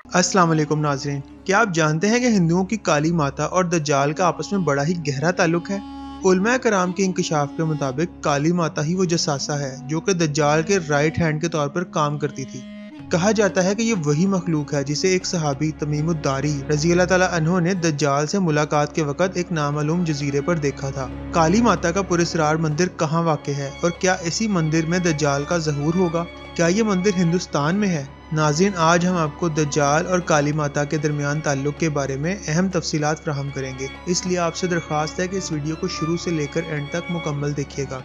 अस्सलाम वालेकुम नाज़रीन, क्या आप जानते हैं कि हिंदुओं की काली माता और दज्जाल का आपस में बड़ा ही गहरा ताल्लुक है। उलमा कराम के इंकशाफ के मुताबिक काली माता ही वो जसासा है जो कि दज्जाल के राइट हैंड के तौर पर काम करती थी। कहा जाता है कि ये वही मखलूक है जिसे एक सहाबी तमीमुद्दारी रजी अल्लाह ताला अन्हो ने दज्जाल से मुलाकात के वक्त एक नामालूम जजीरे पर देखा था। काली माता का पुरस्रार मंदिर कहाँ वाक़ है और क्या इसी मंदिर में दज्जाल का ज़हूर होगा? क्या ये मंदिर हिंदुस्तान में है? नाज़रीन, आज हम आपको दज्जाल और काली माता के दरमियान ताल्लुक के बारे में अहम तफसीलात फराहम करेंगे, इसलिए आपसे दरख्वास्त है कि इस वीडियो को शुरू से लेकर एंड तक मुकम्मल देखिएगा।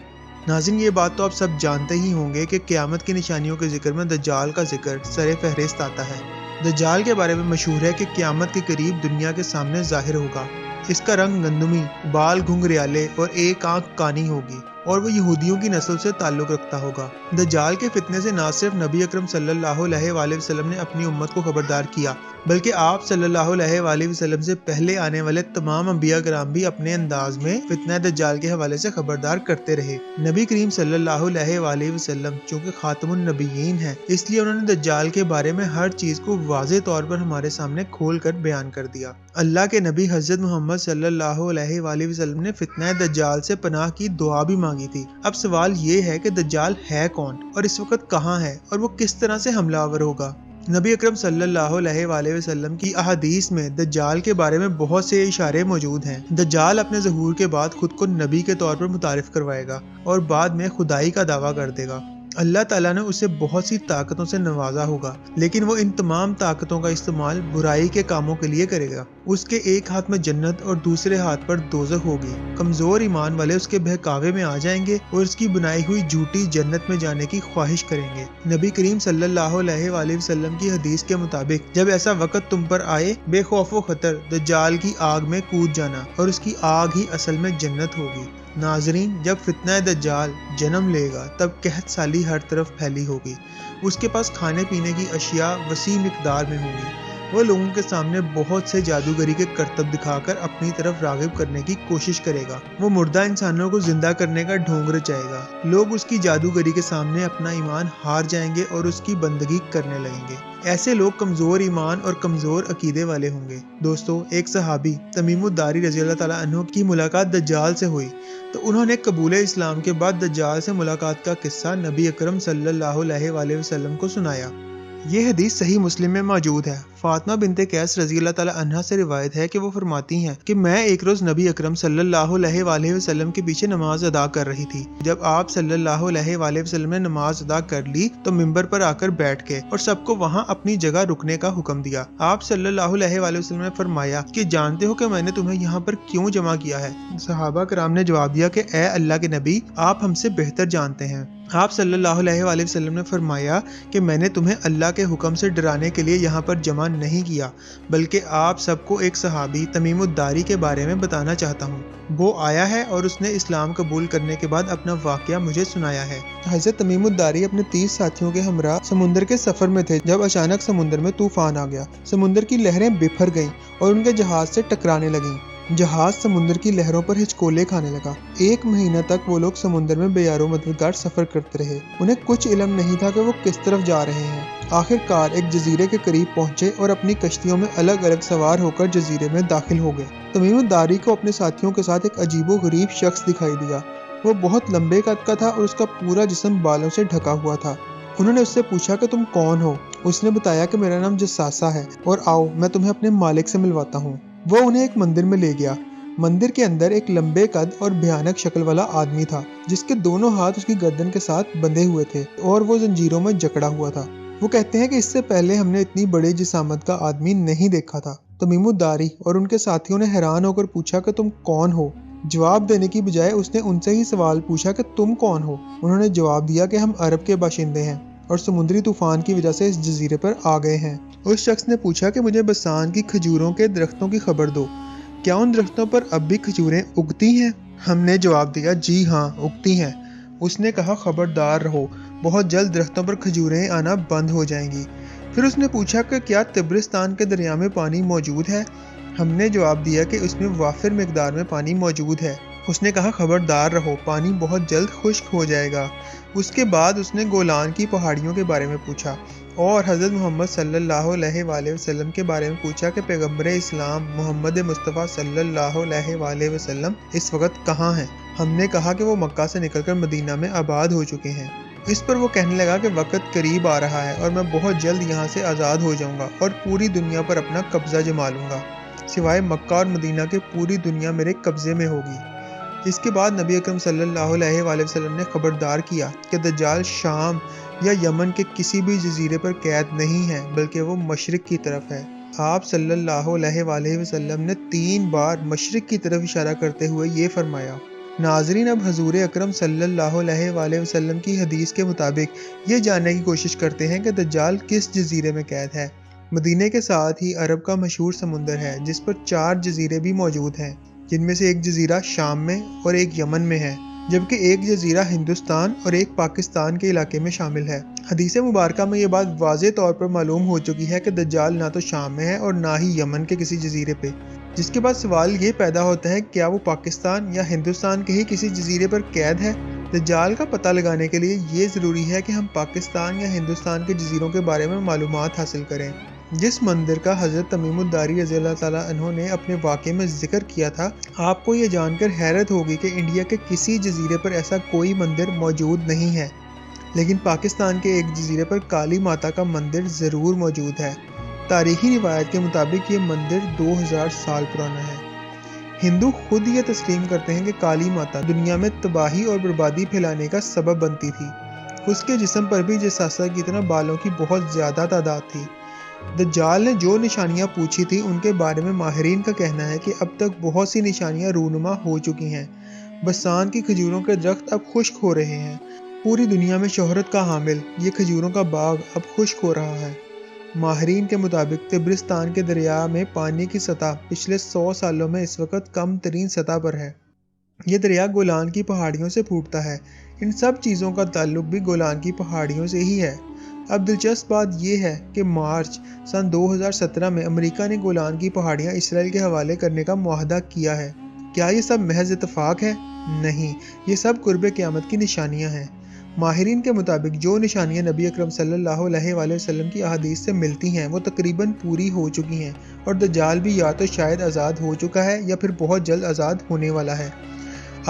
नाज़रीन, ये बात तो आप सब जानते ही होंगे कि क़यामत की निशानियों के जिक्र में दज्जाल का जिक्र सरे फहरिस्त आता है। दज्जाल के बारे में मशहूर है कि क़यामत के करीब दुनिया के सामने ज़ाहिर होगा। इसका रंग गंदमी, बाल घुंघरियाले और एक आंख कानी होगी और वो यहूदियों की नस्ल से ताल्लुक़ रखता होगा। दज्जाल के फितने से न सिर्फ नबी अकरम सल्लल्लाहु अलैहि वसल्लम ने अपनी उम्मत को खबरदार किया, बल्कि आप सल्लल्लाहु अलैहि वसल्लम से पहले आने वाले तमाम अंबिया कराम भी अपने अंदाज में फितना दज्जाल के हवाले से खबरदार करते रहे। नबी करीम सल्लल्लाहु अलैहि वसल्लम चूँकि खातमुन नबिय्यीन हैं, इसलिए उन्होंने दज्जाल के बारे में हर चीज़ को वाज़ेह तौर पर हमारे सामने खोल कर बयान कर दिया। अल्लाह के नबी हज़रत मोहम्मद सल्लल्लाहु अलैहि वसल्लम ने फितना दज्जाल से पनाह की दुआ भी मांगी थी। अब सवाल ये है कि दज्जाल है कौन और इस वक्त कहाँ है और वो किस तरह से हमलावर होगा। नबी अकरम सल्लल्लाहु अलैहि वसल्लम की अहादीस में दज्जाल के बारे में बहुत से इशारे मौजूद हैं। दज्जाल अपने ज़हूर के बाद खुद को नबी के तौर पर मुतारिफ करवाएगा और बाद में खुदाई का दावा कर देगा। अल्लाह ताला ने उसे बहुत सी ताकतों से नवाजा होगा, लेकिन वो इन तमाम ताकतों का इस्तेमाल बुराई के कामों के लिए करेगा। उसके एक हाथ में जन्नत और दूसरे हाथ पर दोज़ख होगी। कमजोर ईमान वाले उसके बहकावे में आ जाएंगे और उसकी बनाई हुई झूठी जन्नत में जाने की ख्वाहिश करेंगे। नबी करीम सल्लल्लाहु अलैहि वसल्लम की हदीस के मुताबिक जब ऐसा वक्त तुम पर आए, बेखौफ खतर दज्जाल की आग में कूद जाना और उसकी आग ही असल में जन्नत होगी। नाजरीन, जब फितना दज्जाल जन्म लेगा तब कहत साली हर तरफ फैली होगी। उसके पास खाने पीने की अशिया वसी मिकदार में होंगी। वो लोगों के सामने बहुत से जादूगरी के करतब दिखाकर अपनी तरफ राग़िब करने की कोशिश करेगा। वो मुर्दा इंसानों को जिंदा करने का ढोंग रचाएगा। लोग उसकी जादूगरी के सामने अपना ईमान हार जाएंगे और उसकी बंदगी करने लगेंगे। ऐसे लोग कमजोर ईमान और कमजोर अकीदे वाले होंगे। दोस्तों, एक सहाबी तमीमुद्दारी रज़ी अल्लाह ताला अन्हु की मुलाकात दज्जाल से हुई तो उन्होंने कबूल इस्लाम के बाद दज्जाल से मुलाकात का किस्सा नबी अकरम सल्लल्लाहु अलैहि वसल्लम को सुनाया। ये हदीस सही मुस्लिम में मौजूद है। फातिमा बिनते कैस रज़ी अल्लाह ताला अन्हा से रिवायत है कि वो फरमाती हैं कि मैं एक रोज़ नबी अकरम सल्लल्लाहु अलैहि वसल्लम के पीछे नमाज अदा कर रही थी। जब आप सल्लल्लाहु अलैहि वसल्लम ने नमाज अदा कर ली तो मिंबर पर आकर बैठ गए और सबको वहाँ अपनी जगह रुकने का हुक्म दिया। आप सल्लल्लाहु अलैहि वसल्लम ने फरमाया कि जानते हो कि मैंने तुम्हें यहाँ पर क्यों जमा किया है? सहाबा कराम ने जवाब दिया कि ए अल्लाह के नबी, आप हमसे बेहतर जानते हैं। आप सल्लल्लाहु अलैहि वसल्लम ने फरमाया कि मैंने तुम्हें अल्लाह के हुक्म से डराने के लिए यहाँ पर जमा नहीं किया, बल्कि आप सबको एक सहाबी तमीमुद्दारी के बारे में बताना चाहता हूँ। वो आया है और उसने इस्लाम कबूल करने के बाद अपना वाक़या मुझे सुनाया है। हज़रत तमीमुद्दारी अपने 30 साथियों के हमरा समुंदर के सफ़र में थे जब अचानक समुंदर में तूफान आ गया। समुंदर की लहरें बिफर गईं और उनके जहाज से टकराने लगीं। जहाज समुद्र की लहरों पर हिचकोले खाने लगा। 1 महीना तक वो लोग समुद्र में बेयारो मददगार सफर करते रहे। उन्हें कुछ इल्म नहीं था कि वो किस तरफ जा रहे हैं। आखिरकार एक जजीरे के करीब पहुंचे और अपनी कश्तियों में अलग अलग सवार होकर जजीरे में दाखिल हो गए। तमीमुद्दारी को अपने साथियों के साथ एक अजीबो गरीब शख्स दिखाई दिया। वो बहुत लंबे कद का था और उसका पूरा जिस्म बालों से ढका हुआ था। उन्होंने उससे पूछा कि तुम कौन हो? उसने बताया कि मेरा नाम जसासा है और आओ मैं तुम्हें अपने मालिक से मिलवाता हूँ। वो उन्हें एक मंदिर में ले गया। मंदिर के अंदर एक लंबे कद और भयानक शक्ल वाला आदमी था जिसके दोनों हाथ उसकी गर्दन के साथ बंधे हुए थे और वो जंजीरों में जकड़ा हुआ था। वो कहते हैं कि इससे पहले हमने इतनी बड़ी जिसामत का आदमी नहीं देखा था। तमीमुद्दारी और उनके साथियों ने हैरान होकर पूछा कि तुम कौन हो? जवाब देने की बजाय उसने उनसे ही सवाल पूछा कि तुम कौन हो? उन्होंने जवाब दिया कि हम अरब के बाशिंदे हैं और समुद्री तूफान की वजह से इस जजीरे पर आ गए हैं। उस शख्स ने पूछा कि मुझे बसान की खजूरों के दरख्तों की खबर दो। क्या उन दरख्तों पर अब भी खजूरें उगती हैं? हमने जवाब दिया, जी हाँ, उगती हैं। उसने कहा, खबरदार रहो, बहुत जल्द दरख्तों पर खजूरें आना बंद हो जाएंगी। फिर उसने पूछा कि क्या तिब्रिस्तान के दरिया में पानी मौजूद है? हमने जवाब दिया कि उसमें वाफिर मिकदार में पानी मौजूद है। اس نے کہا خبردار رہو، پانی بہت جلد خشک ہو جائے گا۔ اس کے بعد اس نے گولان کی پہاڑیوں کے بارے میں پوچھا اور حضرت محمد صلی اللہ علیہ وآلہ وسلم کے بارے میں پوچھا کہ پیغمبر اسلام محمد مصطفیٰ صلی اللہ علیہ وآلہ وسلم اس وقت کہاں ہیں؟ ہم نے کہا کہ وہ مکہ سے نکل کر مدینہ میں آباد ہو چکے ہیں۔ اس پر وہ کہنے لگا کہ وقت قریب آ رہا ہے اور میں بہت جلد یہاں سے آزاد ہو جاؤں گا اور پوری دنیا پر اپنا قبضہ جما لوں گا، سوائے مکہ اور مدینہ کے پوری دنیا میرے قبضے میں ہوگی۔ اس کے بعد نبی اکرم صلی اللہ علیہ وآلہ وسلم نے خبردار کیا کہ دجال شام یا یمن کے کسی بھی جزیرے پر قید نہیں ہے، بلکہ وہ مشرق کی طرف ہے۔ آپ صلی اللہ علیہ وآلہ وسلم نے 3 بار مشرق کی طرف اشارہ کرتے ہوئے یہ فرمایا۔ ناظرین، اب حضور اکرم صلی اللہ علیہ وآلہ وسلم کی حدیث کے مطابق یہ جاننے کی کوشش کرتے ہیں کہ دجال کس جزیرے میں قید ہے۔ مدینے کے ساتھ ہی عرب کا مشہور سمندر ہے جس پر 4 جزیرے بھی موجود ہیں، جن میں سے ایک جزیرہ شام میں اور ایک یمن میں ہے، جبکہ ایک جزیرہ ہندوستان اور ایک پاکستان کے علاقے میں شامل ہے۔ حدیث مبارکہ میں یہ بات واضح طور پر معلوم ہو چکی ہے کہ دجال نہ تو شام میں ہے اور نہ ہی یمن کے کسی جزیرے پہ، جس کے بعد سوال یہ پیدا ہوتا ہے کیا وہ پاکستان یا ہندوستان کے ہی کسی جزیرے پر قید ہے؟ دجال کا پتہ لگانے کے لیے یہ ضروری ہے کہ ہم پاکستان یا ہندوستان کے جزیروں کے بارے میں معلومات حاصل کریں۔ جس مندر کا حضرت تمیم الداری رضی اللہ تعالیٰ عنہ نے اپنے واقعے میں ذکر کیا تھا، آپ کو یہ جان کر حیرت ہوگی کہ انڈیا کے کسی جزیرے پر ایسا کوئی مندر موجود نہیں ہے، لیکن پاکستان کے ایک جزیرے پر کالی ماتا کا مندر ضرور موجود ہے۔ تاریخی روایت کے مطابق یہ مندر 2000 سال پرانا ہے۔ ہندو خود یہ تسلیم کرتے ہیں کہ کالی ماتا دنیا میں تباہی اور بربادی پھیلانے کا سبب بنتی تھی۔ اس کے جسم پر بھی جساسہ کی طرح بالوں کی بہت زیادہ تعداد تھی۔ دجال نے جو نشانیاں پوچھی تھی ان کے بارے میں ماہرین کا کہنا ہے کہ اب تک بہت سی نشانیاں رونما ہو چکی ہیں۔ بسان کی کھجوروں کے درخت اب خشک ہو رہے ہیں۔ پوری دنیا میں شہرت کا حامل یہ کھجوروں کا باغ اب خشک ہو رہا ہے۔ ماہرین کے مطابق طبرستان کے دریا میں پانی کی سطح پچھلے 100 سالوں میں اس وقت کم ترین سطح پر ہے۔ یہ دریا گولان کی پہاڑیوں سے پھوٹتا ہے۔ ان سب چیزوں کا تعلق بھی گولان کی پہاڑیوں سے ہی ہے۔ اب دلچسپ بات یہ ہے کہ مارچ سن 2017 میں امریکہ نے گولان کی پہاڑیاں اسرائیل کے حوالے کرنے کا معاہدہ کیا ہے۔ کیا یہ سب محض اتفاق ہے؟ نہیں، یہ سب قرب قیامت کی نشانیاں ہیں۔ ماہرین کے مطابق جو نشانیاں نبی اکرم صلی اللہ علیہ وآلہ وسلم کی احادیث سے ملتی ہیں وہ تقریباً پوری ہو چکی ہیں، اور دجال بھی یا تو شاید آزاد ہو چکا ہے یا پھر بہت جلد آزاد ہونے والا ہے۔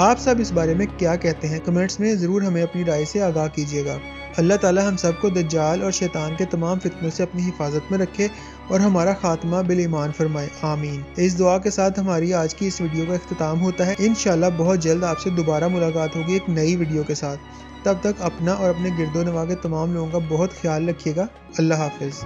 آپ سب اس بارے میں کیا کہتے ہیں؟ کمنٹس میں ضرور ہمیں اپنی رائے سے آگاہ کیجیے گا۔ اللہ تعالی ہم سب کو دجال اور شیطان کے تمام فتنوں سے اپنی حفاظت میں رکھے اور ہمارا خاتمہ بالایمان فرمائے، آمین۔ اس دعا کے ساتھ ہماری آج کی اس ویڈیو کا اختتام ہوتا ہے۔ انشاءاللہ بہت جلد آپ سے دوبارہ ملاقات ہوگی ایک نئی ویڈیو کے ساتھ۔ تب تک اپنا اور اپنے گرد و نواح کے تمام لوگوں کا بہت خیال رکھیے گا۔ اللہ حافظ۔